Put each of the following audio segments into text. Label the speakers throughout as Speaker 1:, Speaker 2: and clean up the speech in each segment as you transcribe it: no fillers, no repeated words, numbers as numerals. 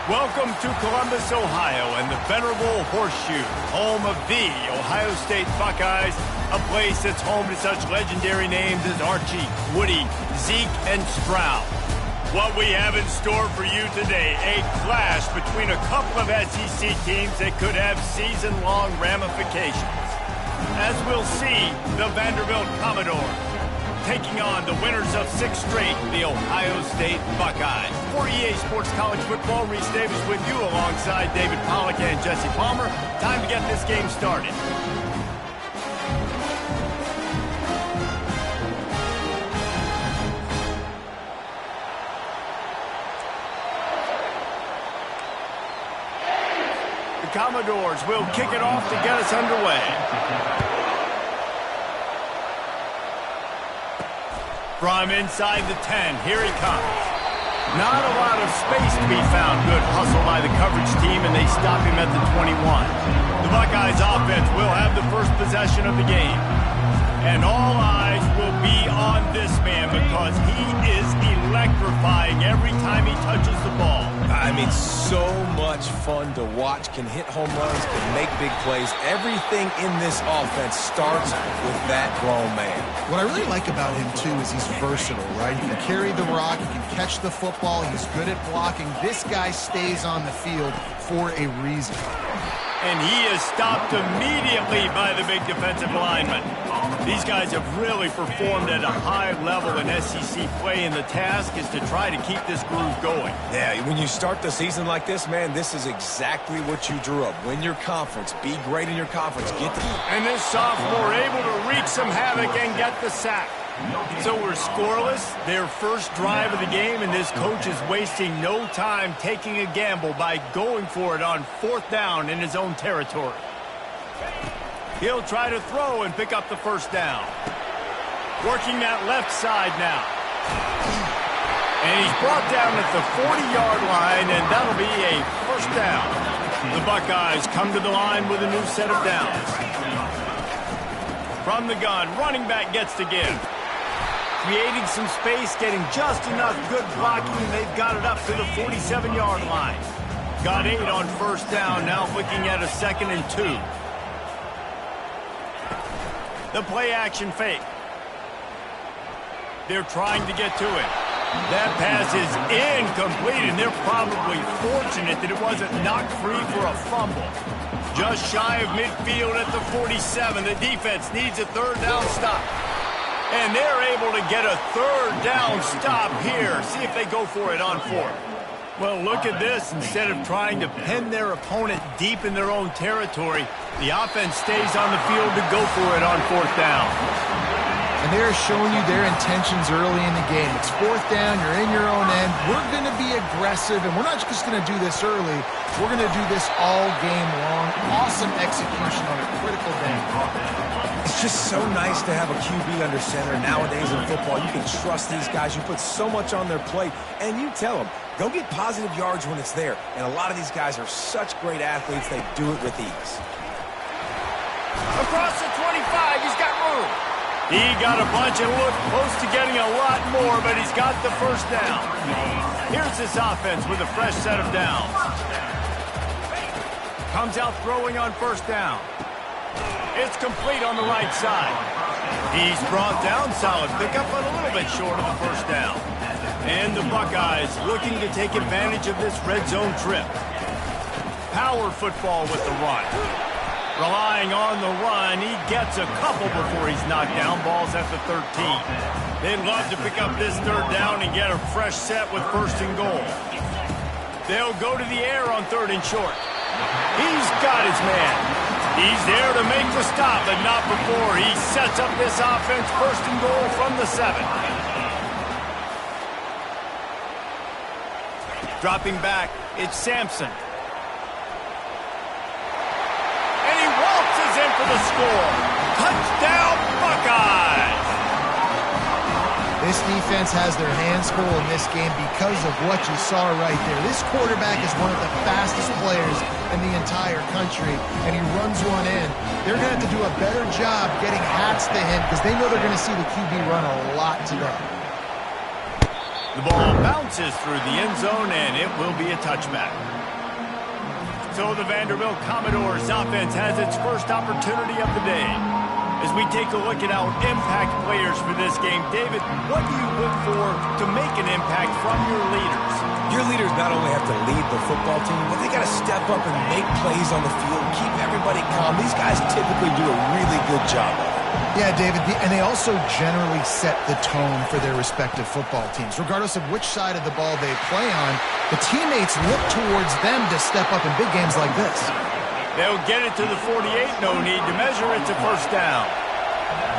Speaker 1: Welcome to Columbus, Ohio, and the venerable Horseshoe, home of the Ohio State Buckeyes, a place that's home to such legendary names as Archie, Woody, Zeke, and Stroud. What we have in store for you today, a clash between a couple of SEC teams that could have season-long ramifications. As we'll see, the Vanderbilt Commodores taking on the winners of 6 straight, the Ohio State Buckeyes. For EA Sports College Football, Reese Davis with you alongside David Pollack and Jesse Palmer. Time to get this game started. The Commodores will kick it off to get us underway. From inside the 10, here he comes. Not a lot of space to be found. Good hustle by the coverage team, and they stop him at the 21. The Buckeyes offense will have the first possession of the game. And all eyes will be on this man because he is electrifying every time he touches the ball.
Speaker 2: I mean, so much fun to watch. Can hit home runs, can make big plays. Everything in this offense starts with that grown man.
Speaker 3: What I really like about him, too, is he's versatile, right? He can carry the rock, he can catch the football, he's good at blocking. This guy stays on the field for a reason.
Speaker 1: And he is stopped immediately by the big defensive lineman. These guys have really performed at a high level in SEC play, and the task is to try to keep this groove going.
Speaker 2: Yeah, when you start the season like this, man, this is exactly what you drew up. Win your conference. Be great in your conference.
Speaker 1: And this sophomore able to wreak some havoc and get the sack. So we're scoreless, their first drive of the game, and this coach is wasting no time taking a gamble by going for it on 4th down in his own territory. He'll try to throw and pick up the first down. Working that left side now. And he's brought down at the 40-yard line, and that'll be a first down. The Buckeyes come to the line with a new set of downs. From the gun, running back gets to give. Creating some space, getting just enough good blocking, and they've got it up to the 47-yard line. Got 8 on first down, now looking at a 2nd and 2. The play-action fake. They're trying to get to it. That pass is incomplete, and they're probably fortunate that it wasn't knocked free for a fumble. Just shy of midfield at the 47. The defense needs a 3rd down stop. And they're able to get a 3rd down stop here. See if they go for it on 4th. Well, look at this. Instead of trying to pin their opponent deep in their own territory, the offense stays on the field to go for it on 4th down.
Speaker 3: And they're showing you their intentions early in the game. It's 4th down, you're in your own end. We're going to be aggressive, and we're not just going to do this early. We're going to do this all game long. Awesome execution on a critical day.
Speaker 2: It's just so nice to have a QB under center. Nowadays in football, you can trust these guys. You put so much on their plate, and you tell them, go get positive yards when it's there. And a lot of these guys are such great athletes, they do it with ease.
Speaker 1: Across the 25, he's got room. He got a bunch and looked close to getting a lot more, but he's got the first down. Here's this offense with a fresh set of downs. Comes out throwing on first down. It's complete on the right side. He's brought down, solid pickup, but a little bit short of the first down. And the Buckeyes looking to take advantage of this red zone trip. Power football with the run. Relying on the run, he gets a couple before he's knocked down. Ball's at the 13. They'd love to pick up this 3rd down and get a fresh set with 1st and goal. They'll go to the air on 3rd and short. He's got his man. He's there to make the stop, but not before he sets up this offense 1st and goal from the 7. Dropping back, it's Sampson. And he waltzes in for the score. Touchdown, Buckeyes!
Speaker 3: This defense has their hands full in this game because of what you saw right there. This quarterback is one of the fastest players in the entire country, and he runs one in. They're going to have to do a better job getting hats to him because they know they're going to see the QB run a lot today.
Speaker 1: The ball bounces through the end zone, and it will be a touchback. So the Vanderbilt Commodores offense has its first opportunity of the day. As we take a look at our impact players for this game, David, what do you look for to make an impact from your leaders?
Speaker 2: Your leaders not only have to lead the football team, but they got to step up and make plays on the field, keep everybody calm. These guys typically do a really good job of it.
Speaker 3: Yeah, David, and they also generally set the tone for their respective football teams. Regardless of which side of the ball they play on, the teammates look towards them to step up in big games like this.
Speaker 1: They'll get it to the 48, no need to measure, it's a first down.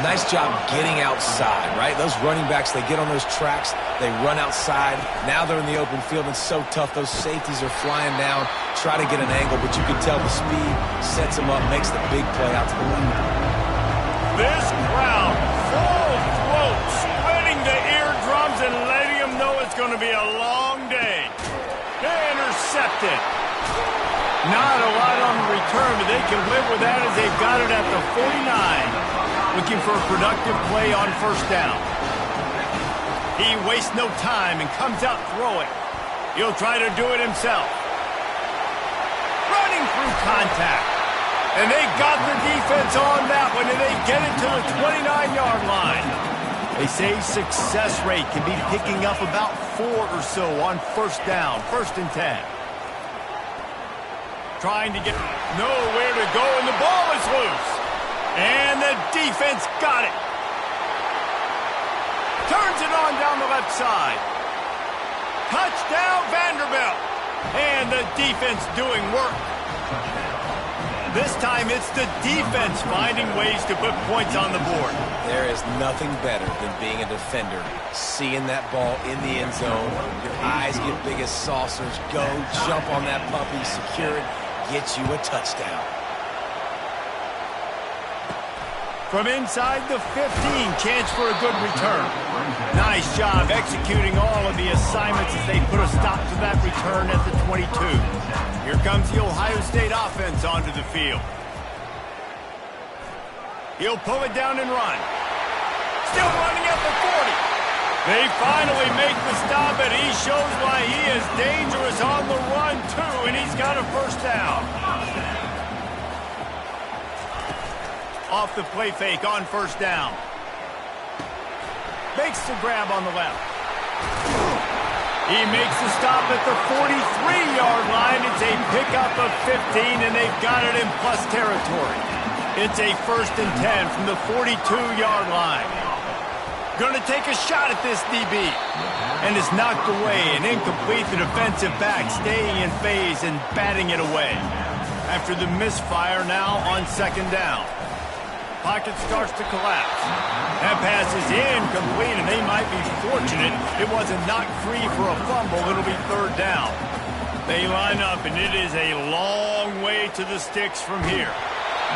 Speaker 2: Nice job getting outside, right? Those running backs, they get on those tracks, they run outside. Now they're in the open field, and so tough. Those safeties are flying down, try to get an angle, but you can tell the speed sets them up, makes the big play out to the left.
Speaker 1: This crowd, full throat, splitting the eardrums and letting them know it's going to be a long day. Intercepted. Not a lot on the return, but they can live with that as they've got it at the 49. Looking for a productive play on first down. He wastes no time and comes out throwing. He'll try to do it himself. Running through contact. And they got the defense on that one, and they get it to the 29-yard line. They say success rate can be picking up about 4 or so on first down, 1st and 10. Trying to get nowhere to go, and the ball is loose. And the defense got it. Turns it on down the left side. Touchdown, Vanderbilt. And the defense doing work. This time it's the defense finding ways to put points on the board.
Speaker 2: There is nothing better than being a defender. Seeing that ball in the end zone, your eyes get big as saucers. Go, jump on that puppy, secure it, get you a touchdown.
Speaker 1: From inside the 15, chance for a good return. Nice job executing all of the assignments as they put a stop to that return at the 22. Here comes the Ohio State offense onto the field. He'll pull it down and run. Still running at the 40. They finally make the stop, and he shows why he is dangerous on the run, too, and he's got a first down. Off the play fake on first down. Makes the grab on the left. He makes the stop at the 43-yard line. It's a pickup of 15, and they've got it in plus territory. It's a 1st and 10 from the 42-yard line. Going to take a shot at this DB. And it's knocked away and incomplete. The defensive back staying in phase and batting it away. After the misfire now on 2nd down. Pocket starts to collapse. That pass is incomplete, and they might be fortunate it wasn't knocked free for a fumble. It'll be 3rd down. They line up, and it is a long way to the sticks from here.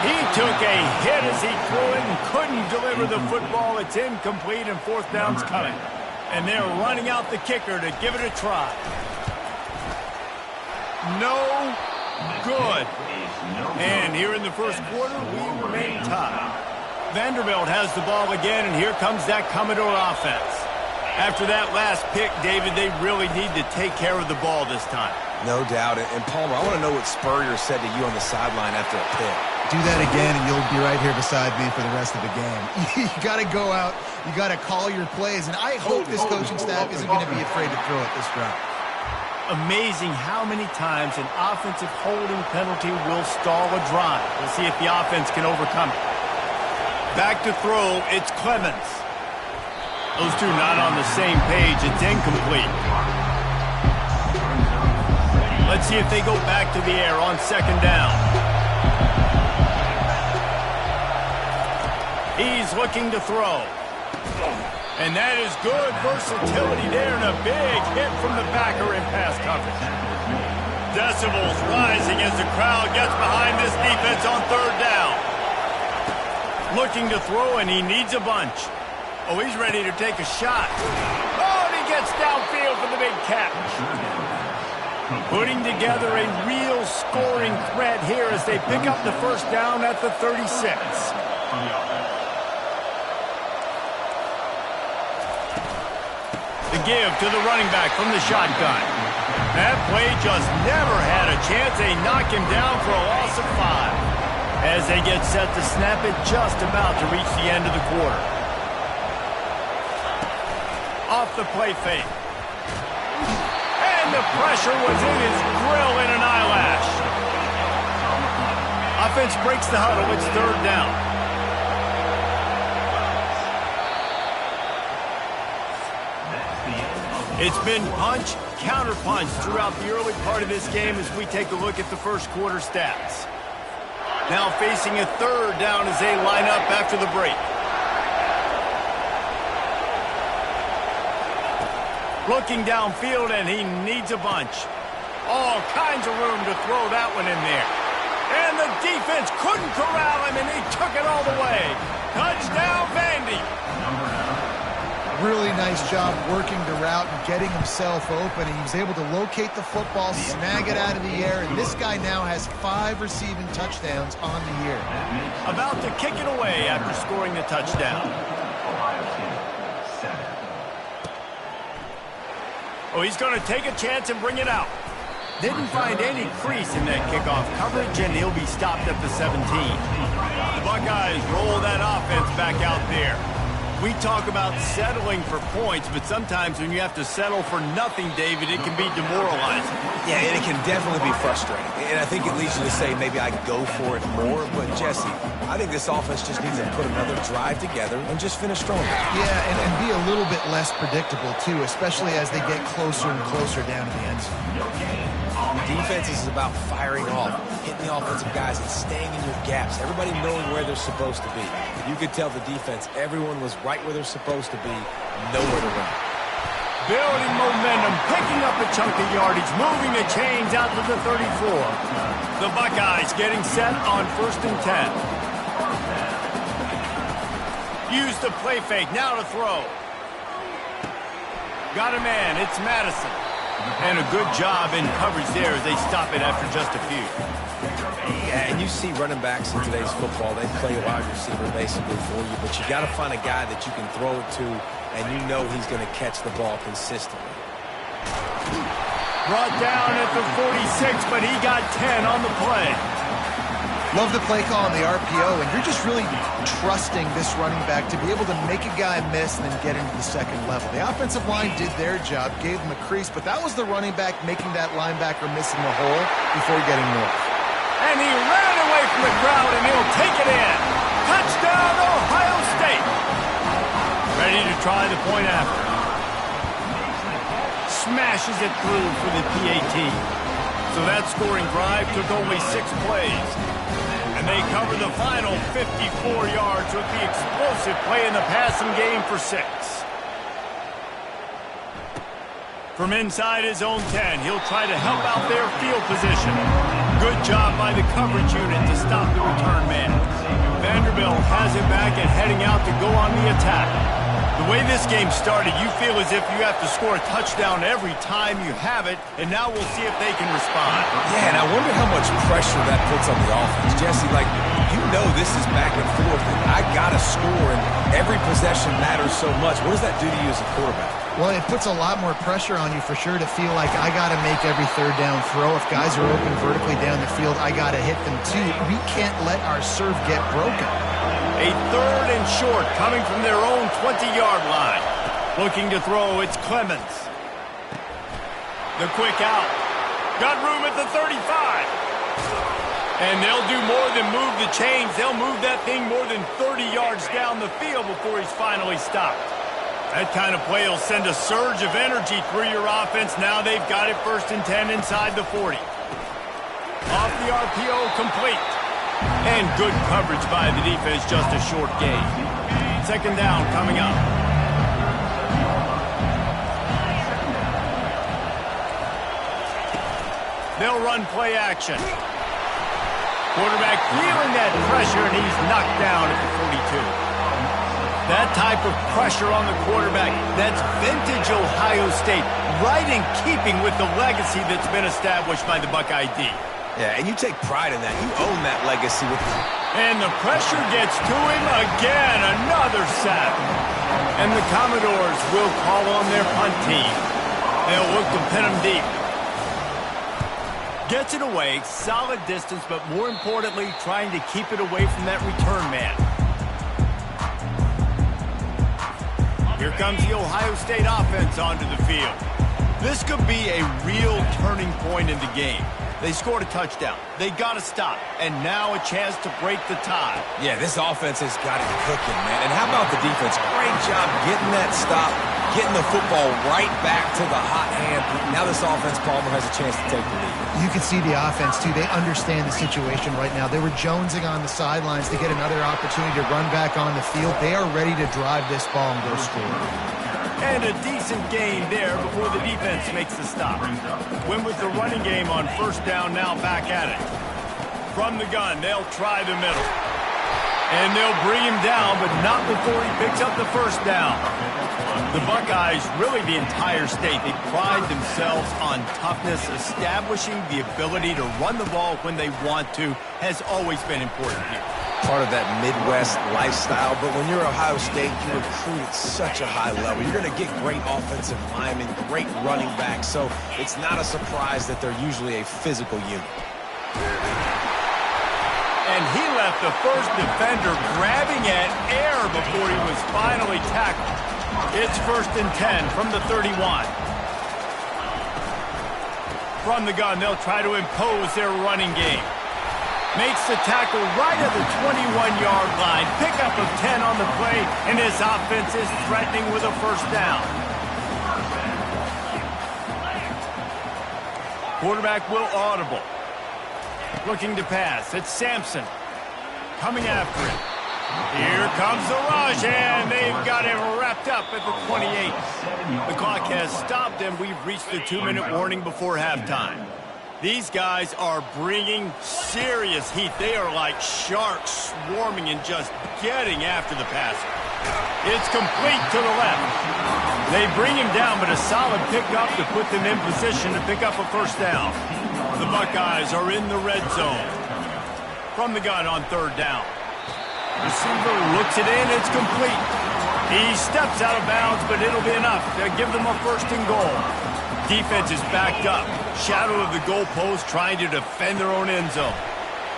Speaker 1: He took a hit as he threw it and couldn't deliver the football. It's incomplete, and 4th down's coming. And they're running out the kicker to give it a try. No good. And here in the first quarter, we remain tied. Vanderbilt has the ball again, and here comes that Commodore offense. After that last pick, David, they really need to take care of the ball this time.
Speaker 2: No doubt. And Palmer, I want to know what Spurrier said to you on the sideline after a pick.
Speaker 3: Do that again, and you'll be right here beside me for the rest of the game. You got to go out. You got to call your plays, and I hope this coaching staff isn't going to be afraid to throw it this drive.
Speaker 1: Amazing how many times an offensive holding penalty will stall a drive. We'll see if the offense can overcome it. Back to throw, it's Clemens. Those two not on the same page. It's incomplete. Let's see if they go back to the air on 2nd down. He's looking to throw. And that is good versatility there, and a big hit from the backer in pass coverage. Decibels rising as the crowd gets behind this defense on 3rd down. Looking to throw, and he needs a bunch. Oh, he's ready to take a shot. Oh, and he gets downfield for the big catch. Putting together a real scoring threat here as they pick up the first down at the 36. The give to the running back from the shotgun. That play just never had a chance. They knock him down for a loss of 5. As they get set to snap it, just about to reach the end of the quarter. Off the play fake. And the pressure was in his grill in an eyelash. Offense breaks the huddle. It's 3rd down. It's been punch, counter-punch throughout the early part of this game as we take a look at the first quarter stats. Now facing a 3rd down as they line up after the break. Looking downfield, and he needs a bunch. All kinds of room to throw that one in there. And the defense couldn't corral him, and he took it all the way. Touchdown, Vandy.
Speaker 3: Really nice job working the route and getting himself open. He was able to locate the football, snag it out of the air, and this guy now has 5 receiving touchdowns on the year.
Speaker 1: About to kick it away after scoring the touchdown. Oh, he's going to take a chance and bring it out. Didn't find any crease in that kickoff coverage, and he'll be stopped at the 17. The Buckeyes roll that offense back out there. We talk about settling for points, but sometimes when you have to settle for nothing, David, it can be demoralizing.
Speaker 2: Yeah, and it can definitely be frustrating. And I think it leads you to say maybe I go for it more. But, Jesse, I think this offense just needs to put another drive together and just finish stronger.
Speaker 3: Yeah, and be a little bit less predictable, too, especially as they get closer and closer down to the end zone.
Speaker 2: Defense is about firing off, hitting the offensive guys and staying in your gaps, everybody knowing where they're supposed to be. You could tell the defense, everyone was right where they're supposed to be, nowhere to run.
Speaker 1: Building momentum, picking up a chunk of yardage, moving the chains out to the 34. The Buckeyes getting set on 1st and 10. Use the play fake, now to throw. Got a man, it's Madison. And a good job in coverage there as they stop it after just a few.
Speaker 2: Yeah, and you see running backs in today's football, they play a wide receiver basically for you, but you got to find a guy that you can throw it to, and you know he's going to catch the ball consistently.
Speaker 1: Brought down at the 46, but he got 10 on the play.
Speaker 3: Love the play call on the RPO, and you're just really trusting this running back to be able to make a guy miss and then get into the second level. The offensive line did their job, gave him a crease, but that was the running back making that linebacker miss in the hole before getting north.
Speaker 1: And he ran away from the crowd, and he'll take it in. Touchdown, Ohio State. Ready to try the point after. Smashes it through for the PAT. So that scoring drive took only 6 plays. And they cover the final 54 yards with the explosive play in the passing game for 6. From inside his own 10, he'll try to help out their field position. Good job by the coverage unit to stop the return man. Vanderbilt has it back and heading out to go on the attack. The way this game started, you feel as if you have to score a touchdown every time you have it, and now we'll see if they can respond.
Speaker 2: Yeah, and I wonder how much pressure that puts on the offense. Jesse, like, you know this is back and forth, and I got to score, and every possession matters so much. What does that do to you as a quarterback?
Speaker 3: Well, it puts a lot more pressure on you for sure to feel like I got to make every 3rd down throw. If guys are open vertically down the field, I got to hit them too. We can't let our serve get broken.
Speaker 1: A 3rd and short coming from their own 20-yard line. Looking to throw, it's Clemens. The quick out. Got room at the 35. And they'll do more than move the chains. They'll move that thing more than 30 yards down the field before he's finally stopped. That kind of play will send a surge of energy through your offense. Now they've got it 1st and 10 inside the 40. Off the RPO, complete. And good coverage by the defense, just a short gain. 2nd down coming up. They'll run play action. Quarterback feeling that pressure, and he's knocked down at the 42. That type of pressure on the quarterback, that's vintage Ohio State, right in keeping with the legacy that's been established by the Buckeye D.
Speaker 2: Yeah, and you take pride in that. You own that legacy with.
Speaker 1: And the pressure gets to him again. Another sack. And the Commodores will call on their punt team. They'll look to pin them deep. Gets it away, solid distance, but more importantly, trying to keep it away from that return man. Here comes the Ohio State offense onto the field. This could be a real turning point in the game. They scored a touchdown. They got to stop. And now a chance to break the tie.
Speaker 2: Yeah, this offense has got it cooking, man. And how about the defense? Great job getting that stop, getting the football right back to the hot hand. Now this offense, Palmer, has a chance to take the lead.
Speaker 3: You can see the offense, too. They understand the situation right now. They were jonesing on the sidelines to get another opportunity to run back on the field. They are ready to drive this ball and go score.
Speaker 1: And a decent gain there before the defense makes the stop. Win with the running game on first down, now back at it. From the gun, they'll try the middle. And they'll bring him down, but not before he picks up the first down. The Buckeyes, really the entire state, they pride themselves on toughness. Establishing the ability to run the ball when they want to has always been important here.
Speaker 2: Part of that Midwest lifestyle, but when you're Ohio State, you recruit at such a high level. You're going to get great offensive linemen, great running backs, so it's not a surprise that they're usually a physical unit.
Speaker 1: And he left the first defender grabbing at air before he was finally tackled. It's 1st and 10 from the 31. From the gun, they'll try to impose their running game. Makes the tackle right at the 21-yard line. Pickup of 10 on the play, and his offense is threatening with a first down. Quarterback will audible. Looking to pass. It's Sampson. Coming after it. Here comes the rush, and they've got him wrapped up at the 28. The clock has stopped, and we've reached the 2-minute warning before halftime. These guys are bringing serious heat. They are like sharks swarming and just getting after the passer. It's complete to the left. They bring him down, but a solid pickup to put them in position to pick up a first down. The Buckeyes are in the red zone. From the gun on third down. Receiver looks it in. It's complete. He steps out of bounds, but it'll be enough to give them a first and goal. Defense is backed up. Shadow of the goalpost, trying to defend their own end zone.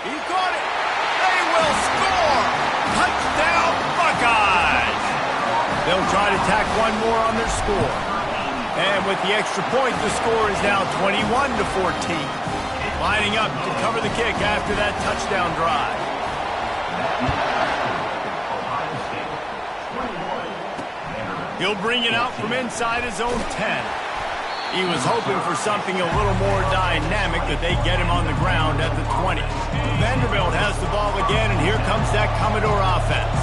Speaker 1: He caught it. They will score. Touchdown, Buckeyes. They'll try to tack one more on their score. And with the extra point, the score is now 21-14. Lining up to cover the kick after that touchdown drive. He'll bring it out from inside his own 10. He was hoping for something a little more dynamic, but they get him on the ground at the 20. Vanderbilt has the ball again, and here comes that Commodore offense.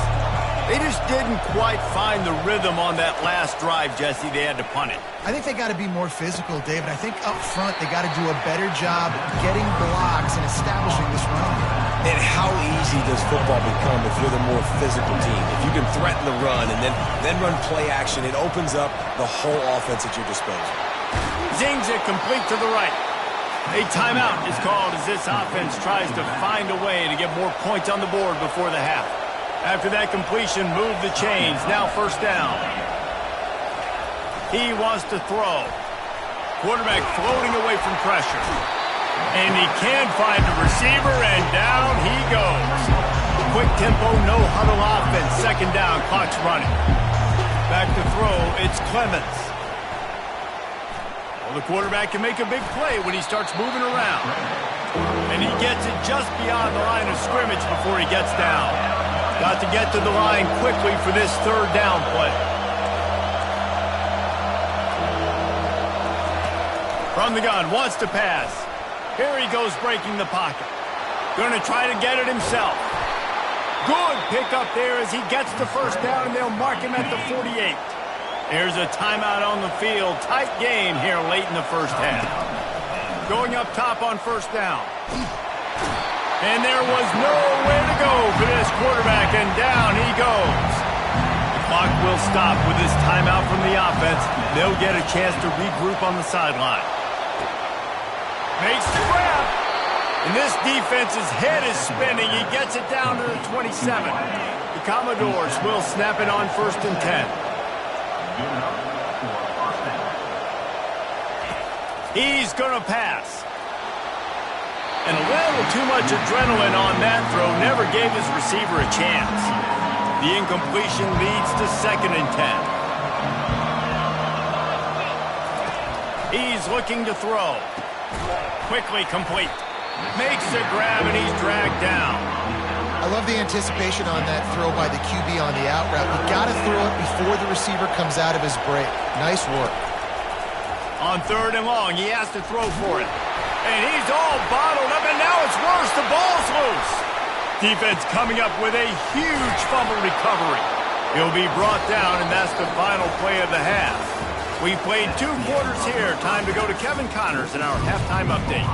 Speaker 1: They just didn't quite find the rhythm on that last drive, Jesse. They had to punt it.
Speaker 3: I think they got to be more physical, David. I think up front they got to do a better job getting blocks and establishing this run.
Speaker 2: And how easy does football become if you're the more physical team? If you can threaten the run and then run play action, it opens up the whole offense at your disposal.
Speaker 1: Zings it complete to the right. A timeout is called as this offense tries to find a way to get more points on the board before the half. After that completion, move the chains. Now first down. He wants to throw. Quarterback floating away from pressure. And he can find a receiver, and down he goes. Quick tempo, no huddle offense. Second down, clock's running. Back to throw, it's Clemens. Well, the quarterback can make a big play when he starts moving around. And he gets it just beyond the line of scrimmage before he gets down. Got to get to the line quickly for this third down play. From the gun, wants to pass. Here he goes breaking the pocket. Going to try to get it himself. Good pickup there as he gets the first down, and they'll mark him at the 48. There's a timeout on the field. Tight game here late in the first half. Going up top on first down. And there was nowhere to go for this quarterback, and down he goes. The clock will stop with this timeout from the offense. They'll get a chance to regroup on the sideline. Makes the grab. And this defense's head is spinning. He gets it down to the 27. The Commodores will snap it on 1st and 10. He's going to pass. And a little too much adrenaline on that throw never gave his receiver a chance. The incompletion leads to 2nd and 10. He's looking to throw. Quickly complete. Makes the grab and he's dragged down.
Speaker 3: I love the anticipation on that throw by the QB on the out route. You got to throw it before the receiver comes out of his break. Nice work.
Speaker 1: On 3rd and long, he has to throw for it. And he's all bottled up, and now it's worse. The ball's loose. Defense coming up with a huge fumble recovery. He'll be brought down, and that's the final play of the half. We played 2 quarters here. Time to go to Kevin Connors in our halftime update.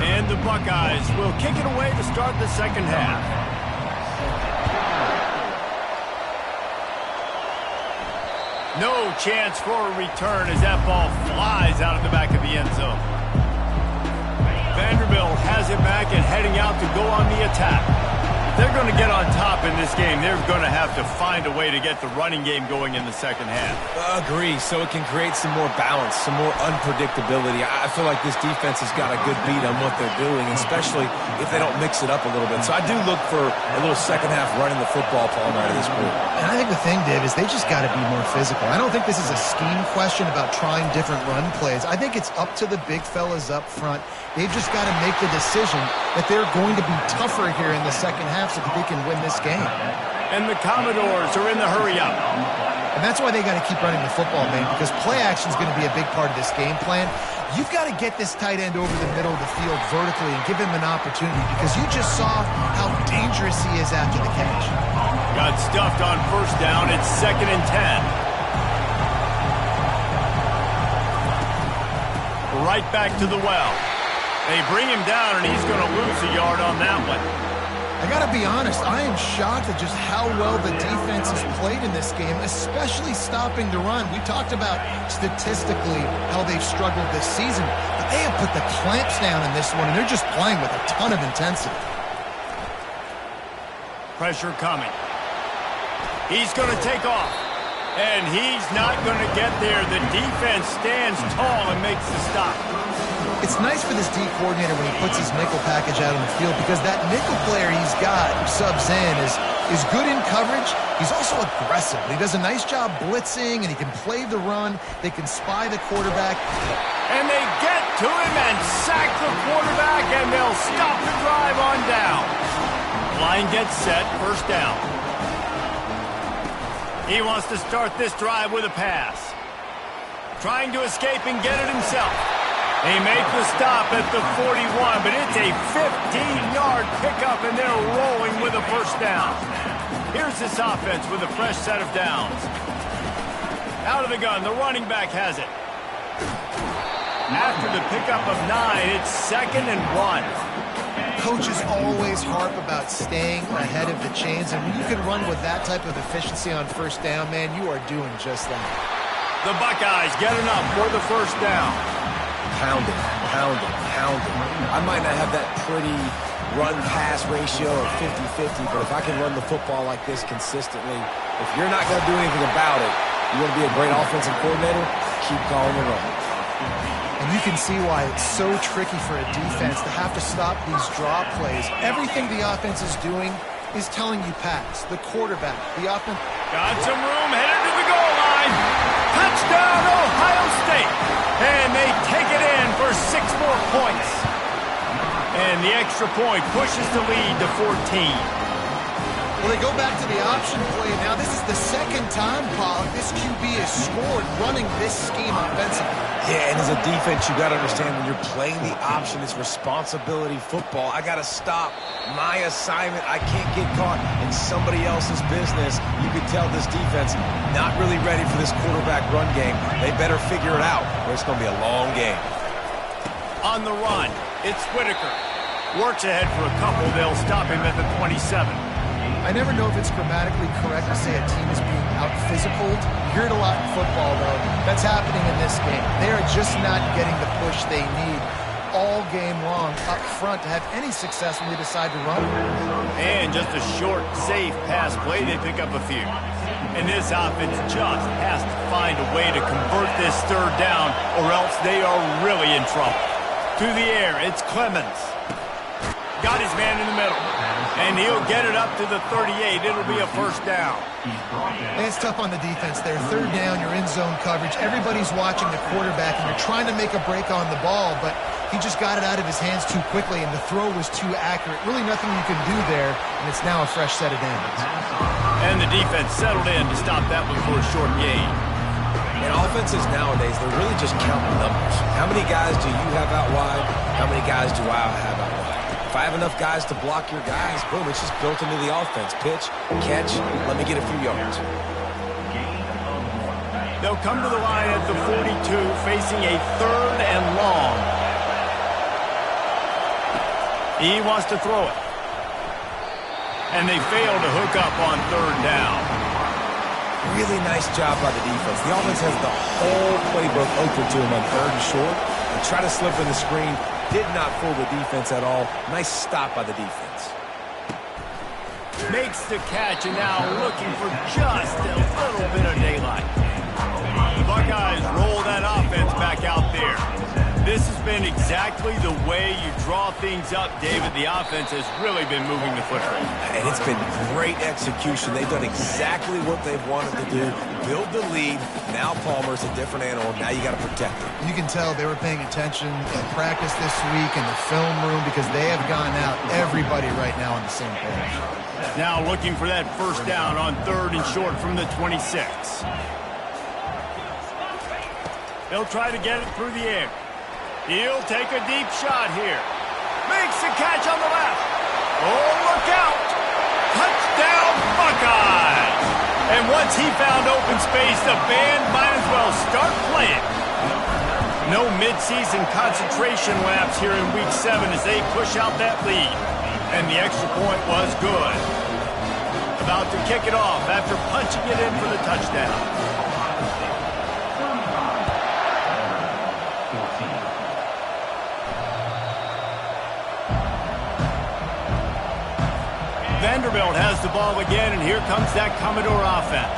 Speaker 1: And the Buckeyes will kick it away to start the 2nd half. No chance for a return as that ball flies out of the back of the end zone. Vanderbilt has it back and heading out to go on the attack. If they're going to get on top in this game, they're going to have to find a way to get the running game going in the 2nd half.
Speaker 2: Agree, so it can create some more balance, some more unpredictability. I feel like this defense has got a good beat on what they're doing, especially if they don't mix it up a little bit. So I do look for a little 2nd half running the football palm out of this group.
Speaker 3: And I think the thing, Dave, is they just got to be more physical. I don't think this is a scheme question about trying different run plays. I think it's up to the big fellas up front. They've just got to make the decision that they're going to be tougher here in the 2nd half so that they can win this game.
Speaker 1: And the Commodores are in the hurry-up.
Speaker 3: And that's why they got to keep running the football, man, because play action is going to be a big part of this game plan. You've got to get this tight end over the middle of the field vertically and give him an opportunity because you just saw how dangerous he is after the catch.
Speaker 1: Got stuffed on 1st down. It's 2nd and 10. Right back to the well. They bring him down, and he's going to lose a yard on that one.
Speaker 3: I got to be honest, I am shocked at just how well the defense has played in this game, especially stopping the run. We talked about statistically how they've struggled this season, but they have put the clamps down in this one, and they're just playing with a ton of intensity.
Speaker 1: Pressure coming. He's going to take off, and he's not going to get there. The defense stands tall and makes the stop.
Speaker 3: It's nice for this D coordinator when he puts his nickel package out on the field because that nickel player he's got, who subs in, is good in coverage. He's also aggressive. He does a nice job blitzing, and he can play the run. They can spy the quarterback.
Speaker 1: And they get to him and sack the quarterback, and they'll stop the drive on down. Line gets set, 1st down. He wants to start this drive with a pass. Trying to escape and get it himself. They make the stop at the 41, but it's a 15-yard pickup, and they're rolling with a 1st down. Here's this offense with a fresh set of downs. Out of the gun, the running back has it. After the pickup of 9, it's 2nd and 1.
Speaker 3: Coaches always harp about staying ahead of the chains, and when you can run with that type of efficiency on 1st down, man, you are doing just that.
Speaker 1: The Buckeyes get enough for the 1st down.
Speaker 2: Pounding. I might not have that pretty run-pass ratio of 50-50, but if I can run the football like this consistently, if you're not going to do anything about it, you want to be a great offensive coordinator, keep calling the run.
Speaker 3: And you can see why it's so tricky for a defense to have to stop these draw plays. Everything the offense is doing is telling you pass. The quarterback, the offense.
Speaker 1: Got some room, headed to the goal line. Touchdown, Ohio State. And they take it in for 6 more points. And the extra point pushes the lead to 14.
Speaker 3: Well, they go back to the option play. Now, this is the 2nd time, Pollock, this QB has scored running this scheme offensively.
Speaker 2: Yeah, and as a defense, you got to understand when you're playing the option, it's responsibility football. I got to stop my assignment. I can't get caught in somebody else's business. You can tell this defense not really ready for this quarterback run game. They better figure it out, or it's going to be a long game.
Speaker 1: On the run, it's Whitaker. Works ahead for a couple. They'll stop him at the 27.
Speaker 3: I never know if it's grammatically correct to say a team is being out-physicaled. You hear it a lot in football, though. That's happening in this game. They are just not getting the push they need. all game long up front to have any success when they decide to run.
Speaker 1: And just a short, safe pass play, they pick up a few. And this offense just has to find a way to convert this third down, or else they are really in trouble. To the air, it's Clemens. Got his man in the middle. And he'll get it up to the 38. It'll be a first down.
Speaker 3: And it's tough on the defense there. Third down, you're in zone coverage. Everybody's watching the quarterback, and you're trying to make a break on the ball, but he just got it out of his hands too quickly, and the throw was too accurate. Really nothing you can do there, and it's now a fresh set of downs.
Speaker 1: And the defense settled in to stop that one for a short gain.
Speaker 2: And offenses nowadays, they're really just counting numbers. How many guys do you have out wide? How many guys do I have out wide? If I have enough guys to block your guys, boom, it's just built into the offense. Pitch, catch, let me get a few yards.
Speaker 1: They'll come to the line at the 42, facing a third and long. He wants to throw it. And they fail to hook up on third down.
Speaker 2: Really nice job by the defense. The offense has the whole playbook open to him on third and short. They try to slip in the screen. Did not fool the defense at all. Nice stop by the defense.
Speaker 1: Makes the catch, and now looking for just a little bit of daylight. The Buckeyes roll that offense back out there. This has been exactly the way you draw things up, David. The offense has really been moving the football.
Speaker 2: And it's been great execution. They've done exactly what they've wanted to do. Build the lead. Now Palmer's a different animal. Now you got to protect him.
Speaker 3: You can tell they were paying attention in practice this week in the film room because they have gone out, everybody right now on the same page.
Speaker 1: Now looking for that first down on third and short from the 26. They'll try to get it through the air. He'll take a deep shot here. Makes the catch on the left. Oh, look out. Touchdown, Buckeyes. And once he found open space, the band might as well start playing. No midseason concentration laps here in Week 7 as they push out that lead. And the extra point was good. About to kick it off after punching it in for the touchdown. Vanderbilt has the ball again, and here comes that Commodore offense.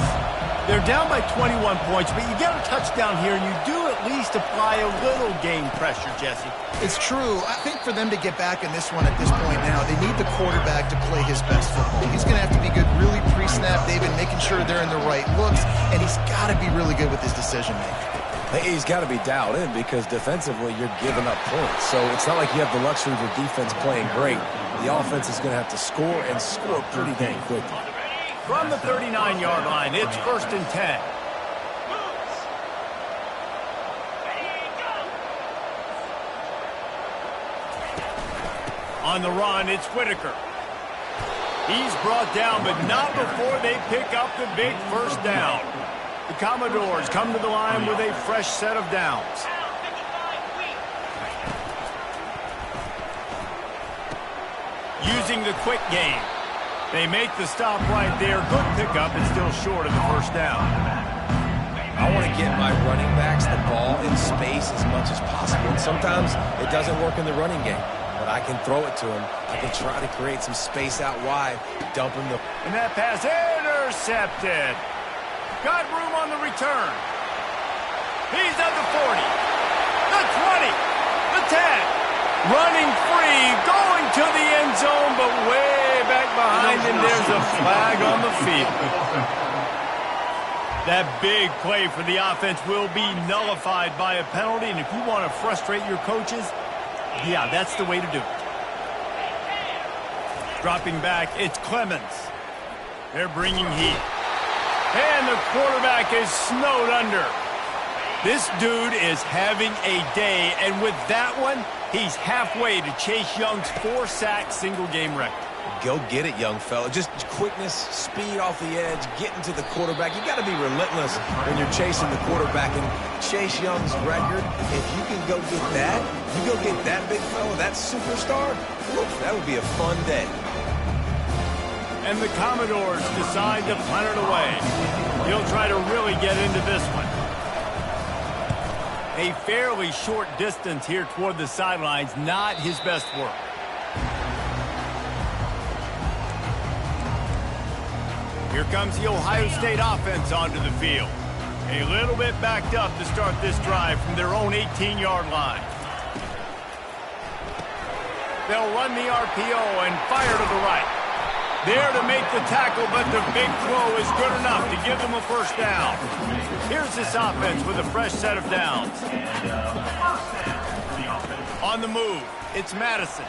Speaker 1: They're down by 21 points, but you get a touchdown here, and you do at least apply a little game pressure, Jesse.
Speaker 3: It's true. I think for them to get back in this one at this point now, they need the quarterback to play his best football. He's going to have to be good really pre-snap, David, making sure they're in the right looks, and he's got to be really good with his decision-making.
Speaker 2: He's got to be dialed in because defensively you're giving up points. So it's not like you have the luxury of the defense playing great. The offense is going to have to score and score pretty dang quickly.
Speaker 1: From the 39-yard line, it's first and 10. On the run, it's Whitaker. He's brought down, but not before they pick up the big first down. The Commodores come to the line with a fresh set of downs. Using the quick game. They make the stop right there. Good pickup and still short of the first down.
Speaker 2: I want to get my running backs the ball in space as much as possible. And sometimes it doesn't work in the running game. But I can throw it to him. I can try to create some space out wide. Dump him.
Speaker 1: And that pass intercepted. Got room on the return. He's at the 40, the 20, the 10. Running free, going to the end zone, but way back behind him, there's a flag on the field. That big play for the offense will be nullified by a penalty, and if you want to frustrate your coaches, yeah, that's the way to do it. Dropping back, it's Clemens. They're bringing heat. And the quarterback is snowed under. This dude is having a day, and with that one, he's halfway to Chase Young's 4-sack single-game record.
Speaker 2: Go get it, young fella. Just quickness, speed off the edge, getting to the quarterback. You got to be relentless when you're chasing the quarterback. And Chase Young's record, if you can go get that, you go get that big fella, that superstar, whoop, that would be a fun day.
Speaker 1: And the Commodores decide to punt it away. He'll try to really get into this one. A fairly short distance here toward the sidelines, not his best work. Here comes the Ohio State offense onto the field. A little bit backed up to start this drive from their own 18-yard line. They'll run the RPO and fire to the right. There to make the tackle, but the big throw is good enough to give them a first down. Here's this offense with a fresh set of downs. On the move, it's Madison.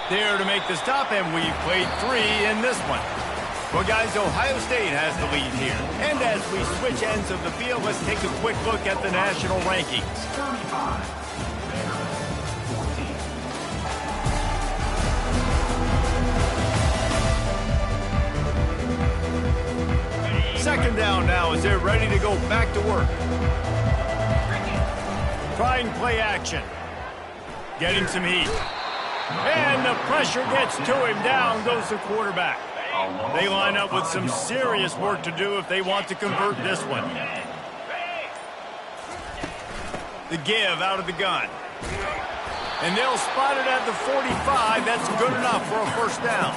Speaker 1: There to make the stop, and we've played 3 in this one. Well, guys, Ohio State has the lead here. And as we switch ends of the field, let's take a quick look at the national rankings. Second down now as they're ready to go back to work. Trying play action. Getting some heat. And the pressure gets to him. Down goes the quarterback. They line up with some serious work to do if they want to convert this one. The give out of the gun. And they'll spot it at the 45. That's good enough for a first down.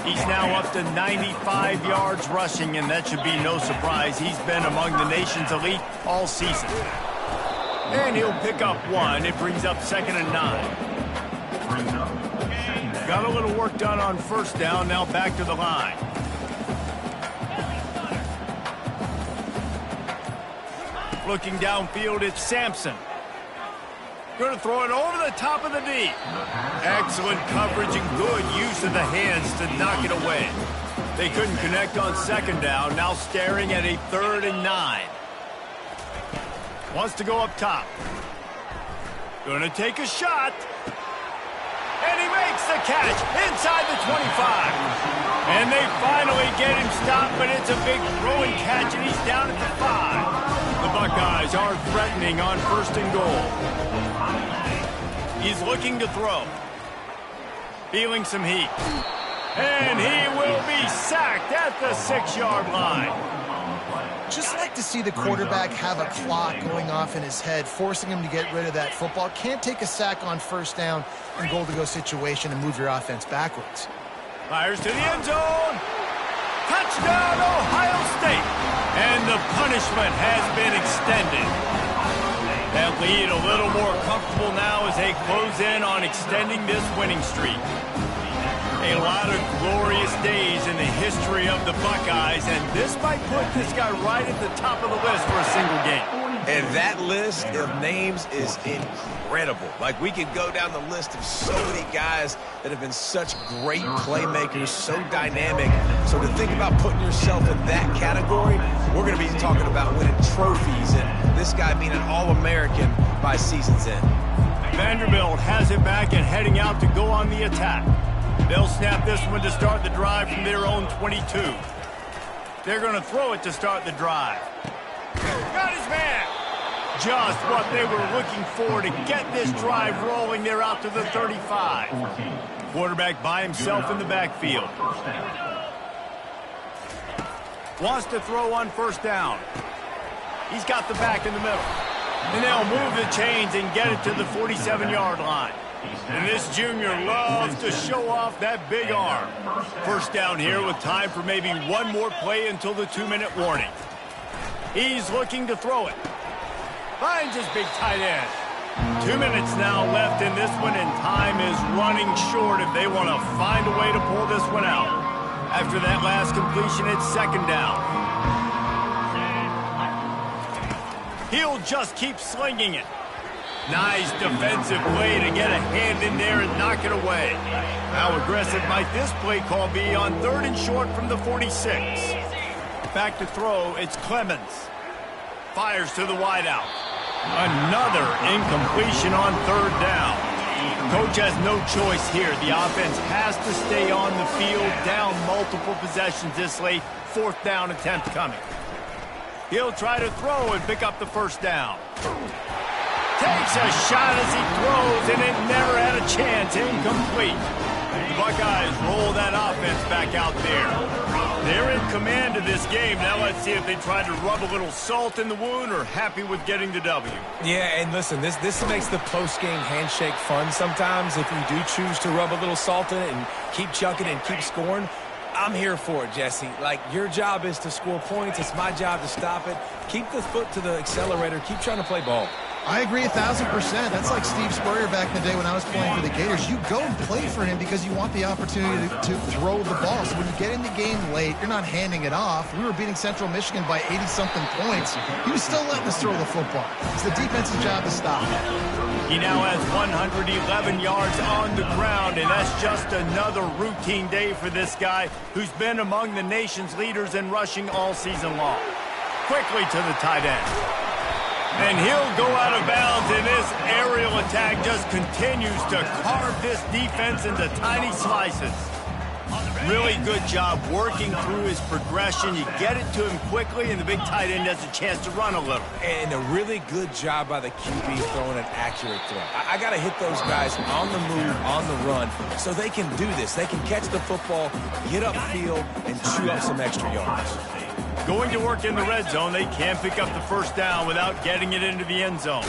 Speaker 1: He's now up to 95 yards rushing, and that should be no surprise. He's been among the nation's elite all season. And he'll pick up 1. It brings up 2nd and 9. Got a little work done on first down, now back to the line. Looking downfield, it's Sampson. Going to throw it over the top of the D. Excellent coverage and good use of the hands to knock it away. They couldn't connect on second down, now staring at a 3rd and 9. Wants to go up top. Going to take a shot. And he makes the catch inside the 25. And they finally get him stopped, but it's a big throwing catch, and he's down at the 5. The Buckeyes are threatening on 1st and goal. He's looking to throw. Feeling some heat. And he will be sacked at the 6-yard line.
Speaker 3: Just like to see the quarterback have a clock going off in his head, forcing him to get rid of that football. Can't take a sack on first down in goal-to-go situation and move your offense backwards.
Speaker 1: Fires to the end zone. Touchdown, Ohio State. And the punishment has been extended. That lead a little more comfortable now as they close in on extending this winning streak. A lot of glorious days in the history of the Buckeyes, and this might put this guy right at the top of the list for a single game.
Speaker 2: And that list of names is incredible. Like, we could go down the list of so many guys that have been such great playmakers, so dynamic. So to think about putting yourself in that category, we're going to be talking about winning trophies, and this guy being an All-American by season's end.
Speaker 1: Vanderbilt has it back and heading out to go on the attack. They'll snap this one to start the drive from their own 22. They're going to throw it to start the drive. Got his man. Just what they were looking for to get this drive rolling. They're out to the 35. Quarterback by himself in the backfield. Wants to throw on first down. He's got the back in the middle. And they'll move the chains and get it to the 47-yard line. And this junior loves to show off that big arm. First down here with time for maybe one more play until the 2-minute warning. He's looking to throw it. Finds his big tight end. 2 minutes now left in this one, and time is running short if they want to find a way to pull this one out. After that last completion, it's second down. He'll just keep slinging it. Nice defensive play to get a hand in there and knock it away. How aggressive might this play call be on 3rd and short from the 46? Back to throw, it's Clemens. Fires to the wideout. Another incompletion on 3rd down. Coach has no choice here. The offense has to stay on the field, down multiple possessions this late. 4th down attempt coming. He'll try to throw and pick up the first down. Takes a shot as he throws, and it never had a chance. Incomplete. The Buckeyes roll that offense back out there. They're in command of this game. Now let's see if they try to rub a little salt in the wound or happy with getting the W.
Speaker 2: Yeah, and listen, this makes the post-game handshake fun sometimes if you do choose to rub a little salt in it and keep chucking and keep scoring. I'm here for it, Jesse. Like, your job is to score points. It's my job to stop it. Keep the foot to the accelerator. Keep trying to play ball.
Speaker 3: I agree 1,000%. That's like Steve Spurrier back in the day when I was playing for the Gators. You go and play for him because you want the opportunity to throw the ball. So when you get in the game late, you're not handing it off. We were beating Central Michigan by 80-something points. He was still letting us throw the football. It's the defense's job to stop it.
Speaker 1: He now has 111 yards on the ground, and that's just another routine day for this guy who's been among the nation's leaders in rushing all season long. Quickly to the tight end. And he'll go out of bounds, and this aerial attack just continues to carve this defense into tiny slices. Really good job working through his progression. You get it to him quickly, and the big tight end has a chance to run a little.
Speaker 2: And a really good job by the QB throwing an accurate throw. I got to hit those guys on the move, on the run, so they can do this. They can catch the football, get upfield, and chew up some extra yards.
Speaker 1: Going to work in the red zone, they can't pick up the first down without getting it into the end zone.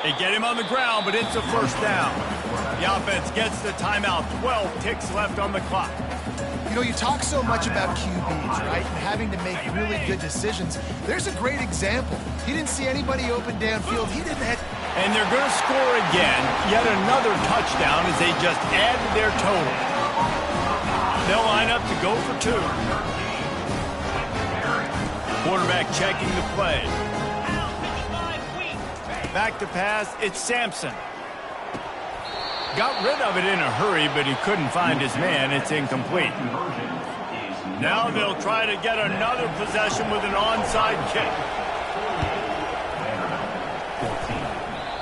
Speaker 1: They get him on the ground, but it's a first down. The offense gets the timeout. 12 ticks left on the clock.
Speaker 3: You know, you talk so much about QBs, right, and having to make really good decisions. There's a great example. He didn't see anybody open downfield. He didn't hit.
Speaker 1: And they're going to score again. Yet another touchdown as they just add to their total. They'll line up to go for two. Quarterback checking the play. Back to pass, it's Sampson. Got rid of it in a hurry, but he couldn't find his man. It's incomplete. Now they'll try to get another possession with an onside kick.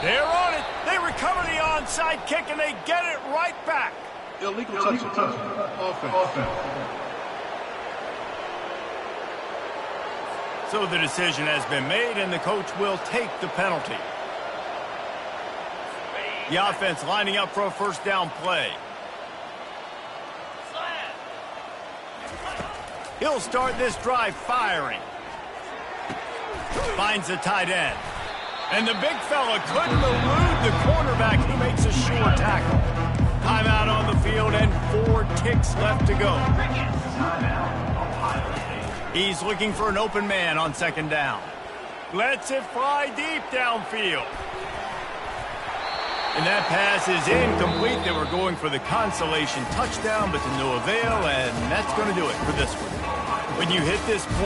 Speaker 1: They're on it. They recover the onside kick, and they get it right back.
Speaker 4: Illegal touch. Offense.
Speaker 1: So the decision has been made, and the coach will take the penalty. The offense lining up for a first down play. He'll start this drive firing. Finds the tight end. And the big fella couldn't elude the cornerback who makes a sure tackle. Timeout on the field and 4 ticks left to go. He's looking for an open man on second down. Lets it fly deep downfield. And that pass is incomplete. They were going for the consolation touchdown, but to no avail, and that's going to do it for this one. When you hit this point,